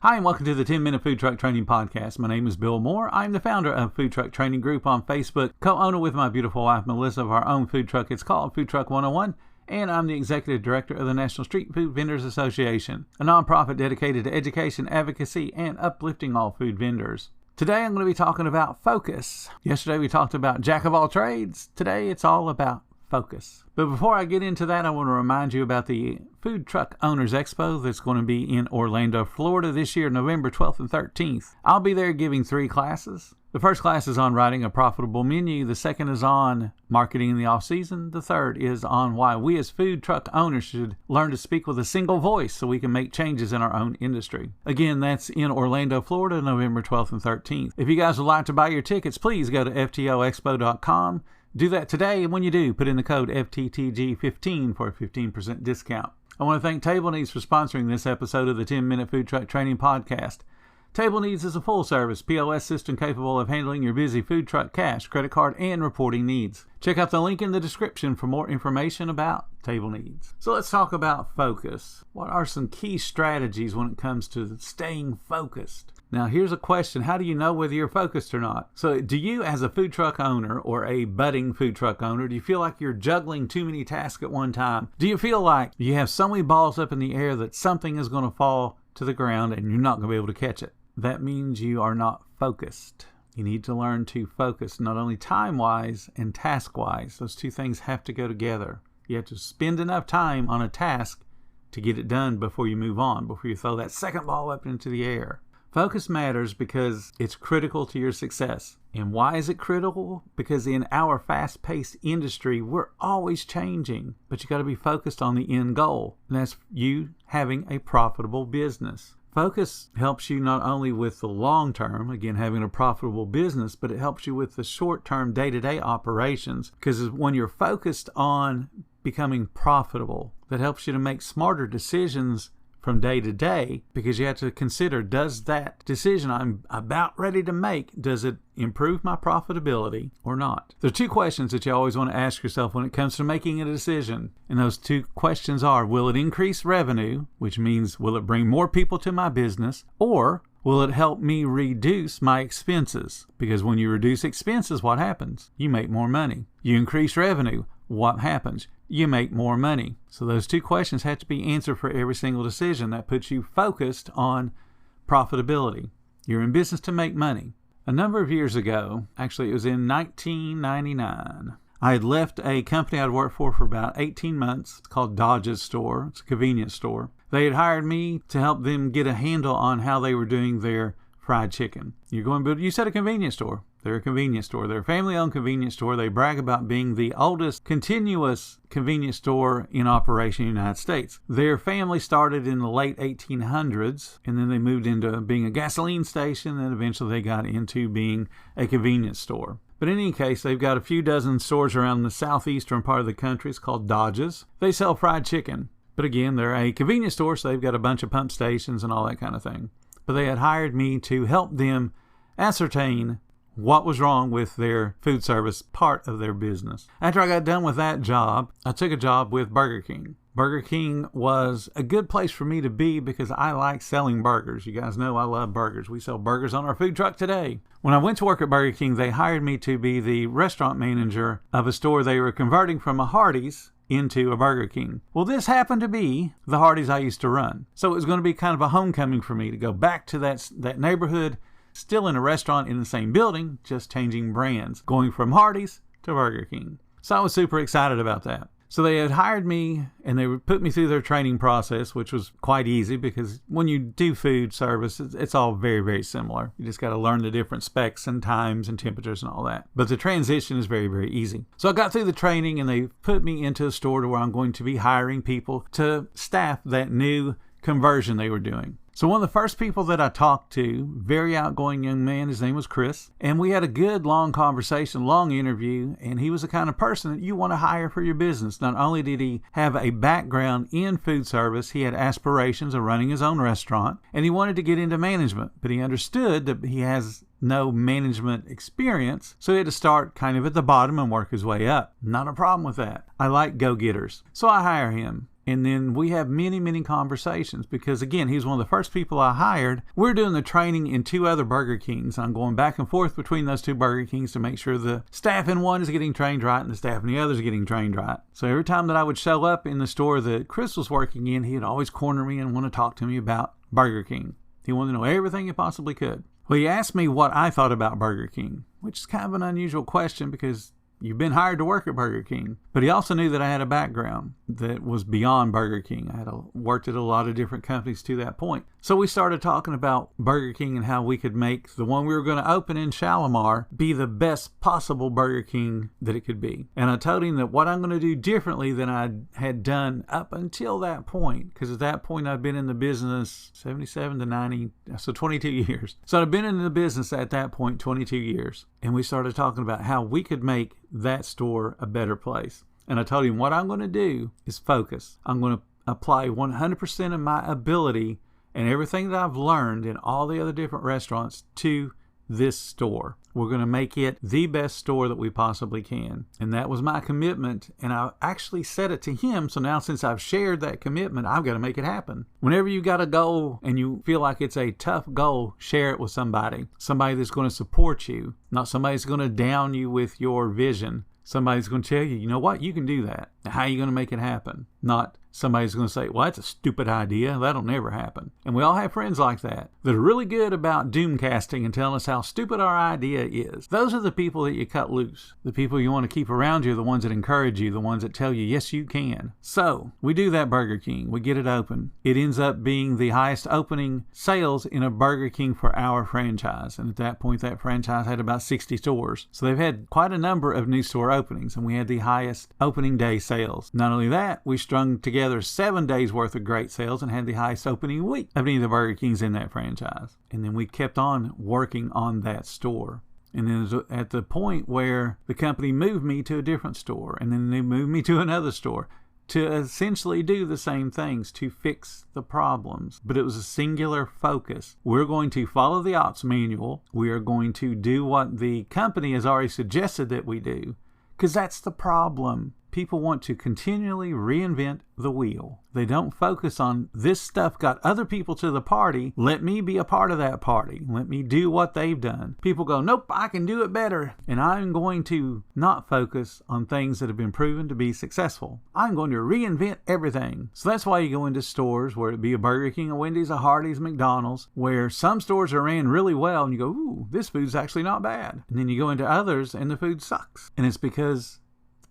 Hi, and welcome to the 10-Minute Food Truck Training Podcast. My name is Bill Moore. I'm the founder of Food Truck Training Group on Facebook, co-owner with my beautiful wife, Melissa, of our own food truck. It's called Food Truck 101, and I'm the executive director of the National Street Food Vendors Association, a nonprofit dedicated to education, advocacy, and uplifting all food vendors. Today, I'm going to be talking about focus. Yesterday, we talked about jack of all trades. Today, it's all about focus. But before I get into that, I want to remind you about the Food Truck Owners Expo that's going to be in Orlando, Florida this year, November 12th and 13th. I'll be there giving 3 classes. The first class is on writing a profitable menu. The second is on marketing in the off-season. The third is on why we as food truck owners should learn to speak with a single voice so we can make changes in our own industry. Again, that's in Orlando, Florida, November 12th and 13th. If you guys would like to buy your tickets, please go to ftoexpo.com. Do that today, and when you do, put in the code FTTG15 for a 15% discount. I want to thank Table Needs for sponsoring this episode of the 10-Minute Food Truck Training Podcast. Table Needs is a full-service POS system capable of handling your busy food truck cash, credit card, and reporting needs. Check out the link in the description for more information about Table Needs. So let's talk about focus. What are some key strategies when it comes to staying focused? Now, here's a question. How do you know whether you're focused or not? So do you, as a food truck owner or a budding food truck owner, do you feel like you're juggling too many tasks at one time? Do you feel like you have so many balls up in the air that something is going to fall to the ground and you're not going to be able to catch it? That means you are not focused. You need to learn to focus, not only time-wise and task-wise. Those two things have to go together. You have to spend enough time on a task to get it done before you move on, before you throw that second ball up into the air. Focus matters because it's critical to your success. And why is it critical? Because in our fast-paced industry, we're always changing. But you got to be focused on the end goal. And that's you having a profitable business. Focus helps you not only with the long term, again, having a profitable business, but it helps you with the short-term day-to-day operations. Because when you're focused on becoming profitable, that helps you to make smarter decisions from day to day, because you have to consider, does that decision I'm about ready to make, does it improve my profitability or not? There are 2 questions that you always want to ask yourself when it comes to making a decision. And those 2 questions are, will it increase revenue, which means will it bring more people to my business, or will it help me reduce my expenses? Because when you reduce expenses, what happens? You make more money. You increase revenue. What happens? You make more money. So those 2 questions have to be answered for every single decision. That puts you focused on profitability. You're in business to make money. A number of years ago, actually it was in 1999, I had left a company I'd worked for about 18 months. It's called Dodge's Store. It's a convenience store. They had hired me to help them get a handle on how they were doing their fried chicken. You're going, but you said a convenience store. They're a convenience store. They're a family-owned convenience store. They brag about being the oldest continuous convenience store in operation in the United States. Their family started in the late 1800s, and then they moved into being a gasoline station, and eventually they got into being a convenience store. But in any case, they've got a few dozen stores around the southeastern part of the country. It's called Dodge's. They sell fried chicken. But again, they're a convenience store, so they've got a bunch of pump stations and all that kind of thing. But they had hired me to help them ascertain what was wrong with their food service part of their business. After I got done with that job, I took a job with Burger King. Burger King was a good place for me to be because I like selling burgers. You guys know I love burgers. We sell burgers on our food truck today. When I went to work at Burger King, they hired me to be the restaurant manager of a store they were converting from a Hardee's into a Burger King. Well, this happened to be the Hardee's I used to run. So it was going to be kind of a homecoming for me to go back to that neighborhood, still in a restaurant in the same building, just changing brands, going from Hardee's to Burger King. So I was super excited about that. So they had hired me and they would put me through their training process, which was quite easy because when you do food service, it's all very, very similar. You just got to learn the different specs and times and temperatures and all that. But the transition is very, very easy. So I got through the training and they put me into a store to where I'm going to be hiring people to staff that new conversion they were doing. So one of the first people that I talked to, very outgoing young man, his name was Chris, and we had a good long conversation, long interview, and he was the kind of person that you want to hire for your business. Not only did he have a background in food service, he had aspirations of running his own restaurant, and he wanted to get into management, but he understood that he has no management experience, so he had to start kind of at the bottom and work his way up. Not a problem with that. I like go-getters, so I hire him. And then we have many, many conversations because, again, he's one of the first people I hired. We're doing the training in 2 other Burger Kings. I'm going back and forth between those 2 Burger Kings to make sure the staff in one is getting trained right and the staff in the other is getting trained right. So every time that I would show up in the store that Chris was working in, he would always corner me and want to talk to me about Burger King. He wanted to know everything he possibly could. Well, he asked me what I thought about Burger King, which is kind of an unusual question because you've been hired to work at Burger King. But he also knew that I had a background that was beyond Burger King. I had worked at a lot of different companies to that point. So we started talking about Burger King and how we could make the one we were going to open in Shalimar be the best possible Burger King that it could be. And I told him that what I'm going to do differently than I had done up until that point, because at that point I'd been in the business 77 to 90, so 22 years. So I'd been in the business at that point 22 years. And we started talking about how we could make that store a better place. And I told him what I'm going to do is focus. I'm going to apply 100% of my ability and everything that I've learned in all the other different restaurants to this store. We're going to make it the best store that we possibly can. And that was my commitment. And I actually said it to him. So now since I've shared that commitment, I've got to make it happen. Whenever you got a goal and you feel like it's a tough goal, share it with somebody that's going to support you, not somebody that's going to down you with your vision. Somebody's going to tell you, you know what, you can do that. Now, how are you going to make it happen? Not somebody's going to say, well, that's a stupid idea. That'll never happen. And we all have friends like that are really good about doomcasting and telling us how stupid our idea is. Those are the people that you cut loose. The people you want to keep around you are the ones that encourage you, the ones that tell you, yes, you can. So we do that Burger King. We get it open. It ends up being the highest opening sales in a Burger King for our franchise. And at that point, that franchise had about 60 stores. So they've had quite a number of new store openings, and we had the highest opening day sales. Not only that, we strung together 7 days worth of great sales and had the highest opening week of any of the Burger Kings in that franchise. And then we kept on working on that store. And then at the point where the company moved me to a different store, and then they moved me to another store to essentially do the same things, to fix the problems. But it was a singular focus. We're going to follow the ops manual. We are going to do what the company has already suggested that we do, because that's the problem. People want to continually reinvent the wheel. They don't focus on this stuff got other people to the party. Let me be a part of that party. Let me do what they've done. People go, nope, I can do it better. And I'm going to not focus on things that have been proven to be successful. I'm going to reinvent everything. So that's why you go into stores, where it be a Burger King, a Wendy's, a Hardee's, McDonald's, where some stores are ran really well and you go, ooh, this food's actually not bad. And then you go into others and the food sucks. And it's because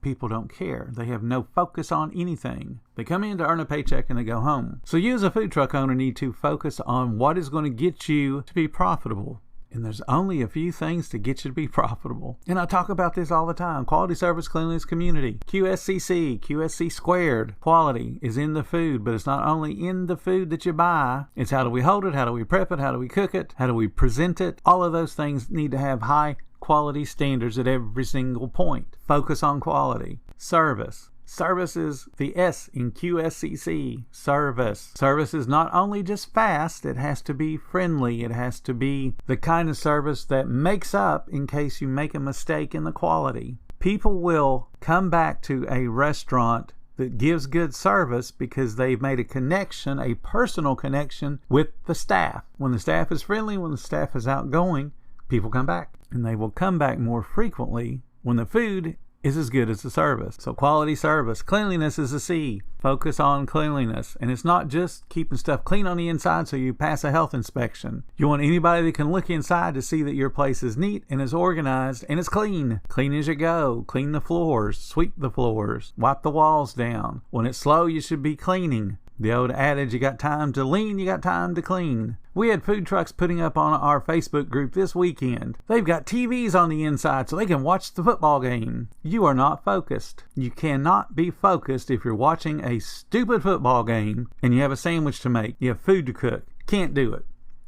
people don't care. They have no focus on anything. They come in to earn a paycheck and they go home. So you as a food truck owner need to focus on what is going to get you to be profitable. And there's only a few things to get you to be profitable. And I talk about this all the time. Quality, service, cleanliness, community. QSCC, QSC squared. Quality is in the food, but it's not only in the food that you buy. It's how do we hold it? How do we prep it? How do we cook it? How do we present it? All of those things need to have high quality standards at every single point. Focus on quality. Service. Service is the S in QSCC. Service. Service is not only just fast, it has to be friendly. It has to be the kind of service that makes up in case you make a mistake in the quality. People will come back to a restaurant that gives good service because they've made a connection, a personal connection with the staff. When the staff is friendly, when the staff is outgoing, people come back. And they will come back more frequently when the food is as good as the service. So quality, service. Cleanliness is a C. Focus on cleanliness. And it's not just keeping stuff clean on the inside so you pass a health inspection. You want anybody that can look inside to see that your place is neat and is organized and it's clean. Clean as you go. Clean the floors. Sweep the floors. Wipe the walls down. When it's slow, you should be cleaning. The old adage, you got time to lean, you got time to clean. We had food trucks putting up on our Facebook group this weekend. They've got TVs on the inside so they can watch the football game. You are not focused. You cannot be focused if you're watching a stupid football game and you have a sandwich to make. You have food to cook. Can't do it.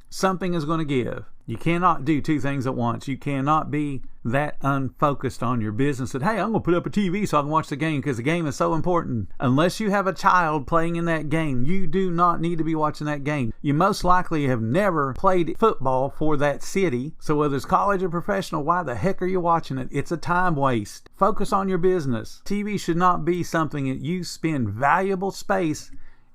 Something is going to give. You cannot do two things at once. You cannot be that unfocused on your business that, hey, I'm going to put up a TV so I can watch the game because the game is so important. Unless you have a child playing in that game, you do not need to be watching that game. You most likely have never played football for that city. So whether it's college or professional, why the heck are you watching it? It's a time waste. Focus on your business. TV should not be something that you spend valuable space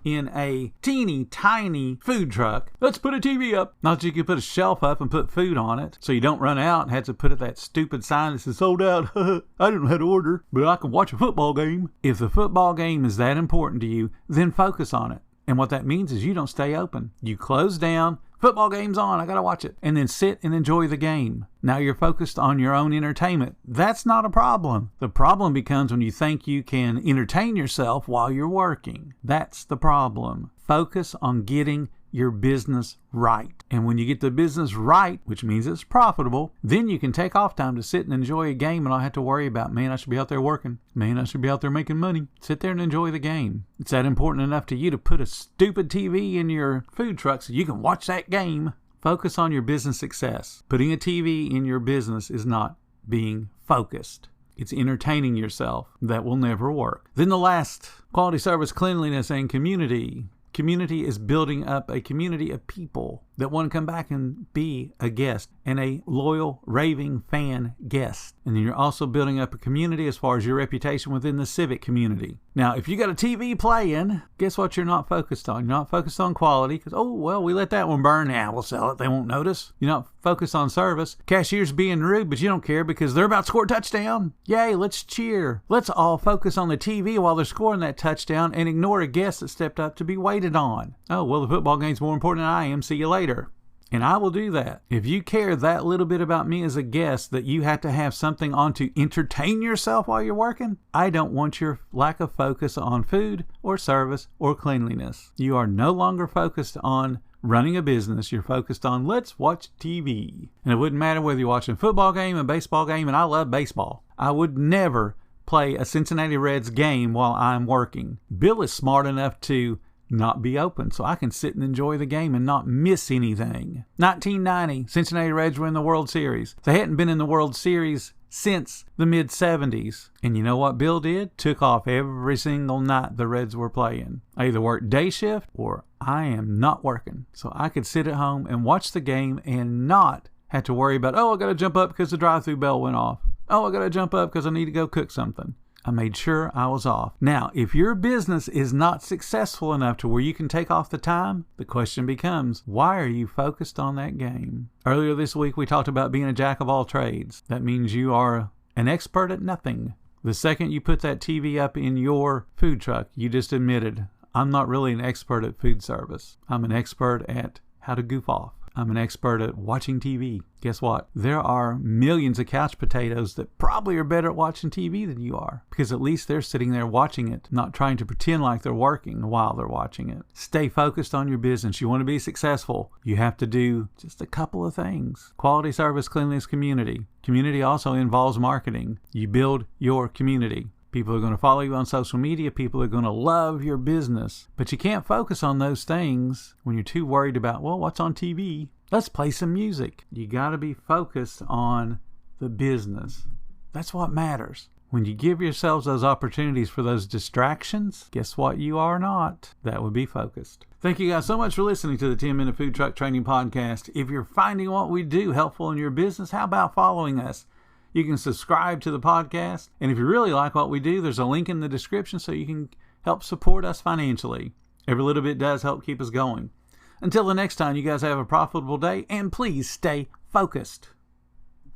in a teeny tiny food truck. Let's put a TV up. Not that you could put a shelf up and put food on it so you don't run out and have to put up that stupid sign that says sold out. I didn't have to order, but I can watch a football game. If the football game is that important to you, then focus on it. And what that means is you don't stay open. You close down. Football game's on, I gotta watch it. And then sit and enjoy the game. Now you're focused on your own entertainment. That's not a problem. The problem becomes when you think you can entertain yourself while you're working. That's the problem. Focus on getting your business right. And when you get the business right, which means it's profitable, then you can take off time to sit and enjoy a game and not have to worry about, man, I should be out there working. Man, I should be out there making money. Sit there and enjoy the game. It's that important enough to you to put a stupid TV in your food truck so you can watch that game. Focus on your business success. Putting a TV in your business is not being focused. It's entertaining yourself. That will never work. Then the last, quality service, cleanliness, and community. Community is building up a community of people that want to come back and be a guest and a loyal, raving fan guest. And then you're also building up a community as far as your reputation within the civic community. Now, if you got a TV playing, guess what you're not focused on? You're not focused on quality because, oh, well, we let that one burn. Now we'll sell it. They won't notice. You're not focused on service. Cashier's being rude, but you don't care because they're about to score a touchdown. Yay, let's cheer. Let's all focus on the TV while they're scoring that touchdown and ignore a guest that stepped up to be waited on. Oh, well, the football game's more important than I am. See you later. And I will do that. If you care that little bit about me as a guest that you have to have something on to entertain yourself while you're working, I don't want your lack of focus on food or service or cleanliness. You are no longer focused on running a business. You're focused on let's watch TV. And it wouldn't matter whether you're watching a football game, a baseball game, and I love baseball. I would never play a Cincinnati Reds game while I'm working. Bill is smart enough to not be open so I can sit and enjoy the game and not miss anything. 1990, Cincinnati Reds were in the World Series. They hadn't been in the World Series since the mid-70s. And you know what Bill did? Took off every single night the Reds were playing. I either worked day shift or I am not working. So I could sit at home and watch the game and not have to worry about, oh, I got to jump up because the drive-through bell went off. Oh, I got to jump up because I need to go cook something. I made sure I was off. Now, if your business is not successful enough to where you can take off the time, the question becomes, why are you focused on that game? Earlier this week, we talked about being a jack of all trades. That means you are an expert at nothing. The second you put that TV up in your food truck, you just admitted, I'm not really an expert at food service. I'm an expert at how to goof off. I'm an expert at watching TV. Guess what? There are millions of couch potatoes that probably are better at watching TV than you are, because at least they're sitting there watching it, not trying to pretend like they're working while they're watching it. Stay focused on your business. You want to be successful, you have to do just a couple of things. Quality service, cleanliness, community. Community also involves marketing. You build your community. People are going to follow you on social media. People are going to love your business. But you can't focus on those things when you're too worried about, well, what's on TV? Let's play some music. You got to be focused on the business. That's what matters. When you give yourselves those opportunities for those distractions, guess what you are not? That would be focused. Thank you guys so much for listening to the 10-Minute Food Truck Training Podcast. If you're finding what we do helpful in your business, how about following us? You can subscribe to the podcast. And if you really like what we do, there's a link in the description so you can help support us financially. Every little bit does help keep us going. Until the next time, you guys have a profitable day, and please stay focused.